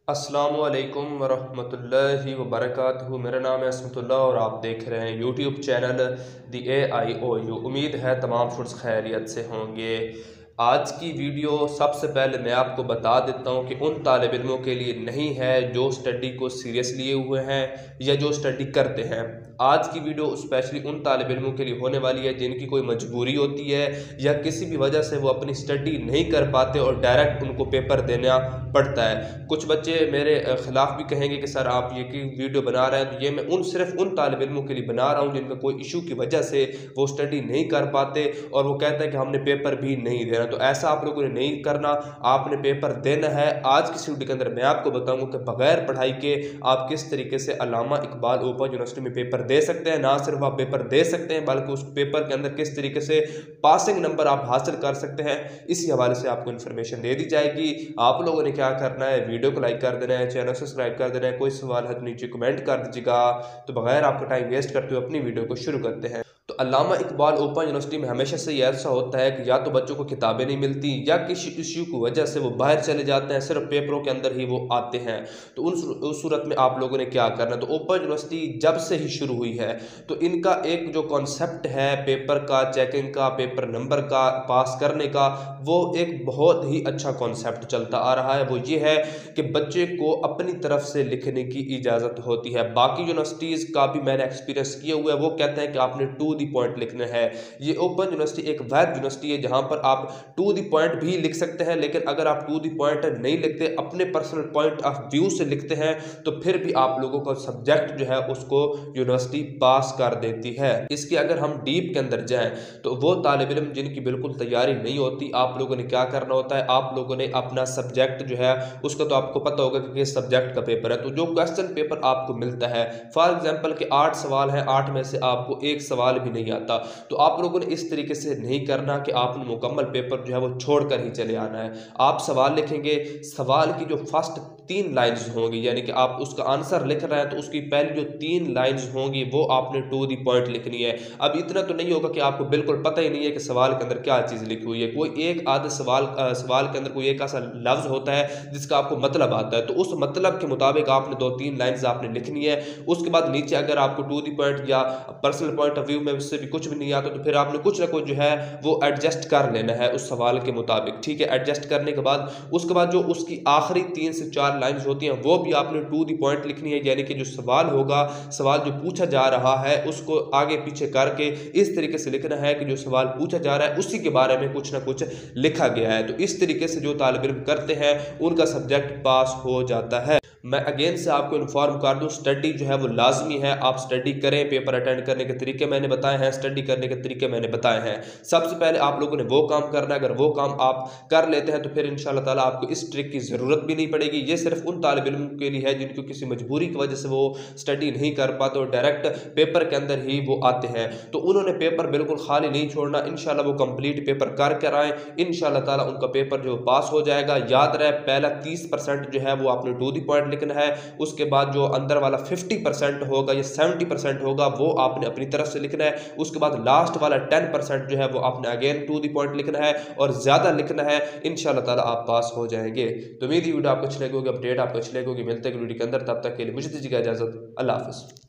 अस्सलामुअलैकुम वरहमतुल्लाहि वबरकातुहू। मेरा नाम है असमतुल्लाह और आप देख रहे हैं यूट्यूब चैनल दी AIOU। उम्मीद है तमाम स्टूडेंट्स खैरियत से होंगे। आज की वीडियो सबसे पहले मैं आपको बता देता हूं कि उन तालिब इल्मों के लिए नहीं है जो स्टडी को सीरियस लिए हुए हैं या जो स्टडी करते हैं। आज की वीडियो स्पेशली उन तालिब इल्मों के लिए होने वाली है जिनकी कोई मजबूरी होती है या किसी भी वजह से वो अपनी स्टडी नहीं कर पाते और डायरेक्ट उनको पेपर देना पड़ता है। कुछ बच्चे मेरे ख़िलाफ़ भी कहेंगे कि सर आप ये की वीडियो बना रहे हैं, तो ये मैं सिर्फ उन तालिब इल्मों के लिए बना रहा हूँ जिनका कोई इशू की वजह से वो स्टडी नहीं कर पाते और वो कहते हैं कि हमने पेपर भी नहीं देना। तो ऐसा आप लोगों ने नहीं करना, आपने पेपर देना है। आज की वीडियो के अंदर मैं आपको बताऊंगा कि बगैर पढ़ाई के आप किस तरीके से अल्लामा इकबाल ओपन यूनिवर्सिटी में पेपर दे सकते हैं। ना सिर्फ आप पेपर दे सकते हैं बल्कि उस पेपर के अंदर किस तरीके से पासिंग नंबर आप हासिल कर सकते हैं, इसी हवाले से आपको इन्फॉर्मेशन दे दी जाएगी। आप लोगों ने क्या करना है, वीडियो को लाइक कर देना है, चैनल सब्सक्राइब कर देना है। कोई सवाल है तो नीचे कमेंट कर दीजिएगा। तो बगैर आपका टाइम वेस्ट करते हुए अपनी वीडियो को शुरू करते हैं। तो अल्लामा इकबाल ओपन यूनिवर्सिटी में हमेशा से ऐसा होता है कि या तो बच्चों को किताबें नहीं मिलती या किसी इश्यू की वजह से वो बाहर चले जाते हैं, सिर्फ पेपरों के अंदर ही वो आते हैं। तो उस सूरत में आप लोगों ने क्या करना है, तो ओपन यूनिवर्सिटी जब से ही शुरू हुई है तो इनका एक जो कॉन्सेप्ट है पेपर का, चेकिंग का, पेपर नंबर का, पास करने का, वो एक बहुत ही अच्छा कॉन्सेप्ट चलता आ रहा है। वो ये है कि बच्चे को अपनी तरफ से लिखने की इजाज़त होती है। बाकी यूनिवर्सिटीज़ का भी मैंने एक्सपीरियंस किया हुआ है, वो कहते हैं कि आपने टू दी पॉइंट लिखना है। ये ओपन यूनिवर्सिटी एक वैध यूनिवर्सिटी है जहां पर आप टू दी पॉइंट भी लिख सकते हैं, लेकिन अगर आप टू दी पॉइंट नहीं लिखते, अपने पर्सनल पॉइंट ऑफ व्यू से लिखते हैं, तो फिर भी आप लोगों का सब्जेक्ट जो है उसको यूनिवर्सिटी पास कर देती है। इसके अगर हम डीप के अंदर जाएं तो वो तालिब इल्म जिनकी बिल्कुल तैयारी नहीं होती, आप लोगों ने क्या करना होता है, आप लोगों ने अपना सब्जेक्ट जो है उसका तो आपको पता होगा कि किस सब्जेक्ट का पेपर है। तो जो क्वेश्चन पेपर आपको मिलता है, फॉर एग्जाम्पल के 8 सवाल है, 8 में से आपको एक सवाल भी नहीं आता, तो आप लोगों ने इस तरीके से नहीं करना कि आपने मुकम्मल पेपर जो है वो छोड़कर ही चले आना है। आप सवाल लिखेंगे, सवाल की जो फर्स्ट 3 लाइंस होंगी, यानी कि आप उसका आंसर लिख रहे हैं तो उसकी पहली जो 3 लाइंस होंगी वो आपने टू दी पॉइंट लिखनी है। अब इतना तो नहीं होगा कि आपको बिल्कुल पता ही नहीं है कि सवाल के अंदर क्या चीज़ लिखी हुई है। कोई एक आध सवाल के अंदर कोई एक ऐसा लफ्ज़ होता है जिसका आपको मतलब आता है, तो उस मतलब के मुताबिक आपने 2-3 लाइंस आपने लिखनी है। उसके बाद नीचे अगर आपको टू दी पॉइंट या पर्सनल पॉइंट ऑफ व्यू में उससे भी कुछ भी नहीं आता, तो फिर आपने कुछ ना कुछ जो है वो एडजस्ट कर लेना है उस सवाल के मुताबिक। ठीक है, एडजस्ट करने के बाद उसके बाद जो उसकी आखिरी 3 से 4 लाइंस होती हैं वो भी आपने टू दी पॉइंट लिखनी है, यानी कि जो सवाल होगा, सवाल जो पूछा जा रहा है उसको आगे पीछे करके इस तरीके से लिखना है कि जो सवाल पूछा जा रहा है उसी के बारे में कुछ ना कुछ लिखा गया है। तो इस तरीके से जो तालिब इल्म करते हैं उनका सब्जेक्ट पास हो जाता है। मैं अगेन से आपको इन्फॉर्म कर दूं, स्टडी जो है वो लाजमी है, आप स्टडी करें। पेपर अटेंड करने के तरीके मैंने बताए हैं, स्टडी करने के तरीके मैंने बताए हैं। सबसे पहले आप लोगों ने वो काम करना है, अगर वो काम आप कर लेते हैं तो फिर इंशाल्लाह ताला आपको इस ट्रिक की ज़रूरत भी नहीं पड़ेगी। ये सिर्फ उन तालिब इल्म के लिए है जिनको किसी मजबूरी की वजह से वो स्टडी नहीं कर पाते और डायरेक्ट पेपर के अंदर ही वो आते हैं। तो उन्होंने पेपर बिल्कुल खाली नहीं छोड़ना, इंशाल्लाह वो कंप्लीट पेपर कर कर आए, इंशाल्लाह ताला उनका पेपर जो पास हो जाएगा। याद रहे, पहला 30% जो है वो आपने टू दी पॉइंट लिखना है, उसके बाद जो अंदर वाला 50% होगा या 70% होगा वो आपने अपनी तरफ से लिखना है, उसके बाद लास्ट वाला 10% जो है वो आपने अगेन टू दी पॉइंट लिखना है और ज़्यादा लिखना है। इंशाल्लाह ताला आप पास हो जाएंगे। तो मेरी वीडियो आपको अच्छी लगेगी, अपडेट आपको अच्छी लगेगी। मिलते हैं वीडियो के अंदर, तब तक के लिए मुझे दीजिएगा इजाज़त। अल्लाह हाफ़िज़।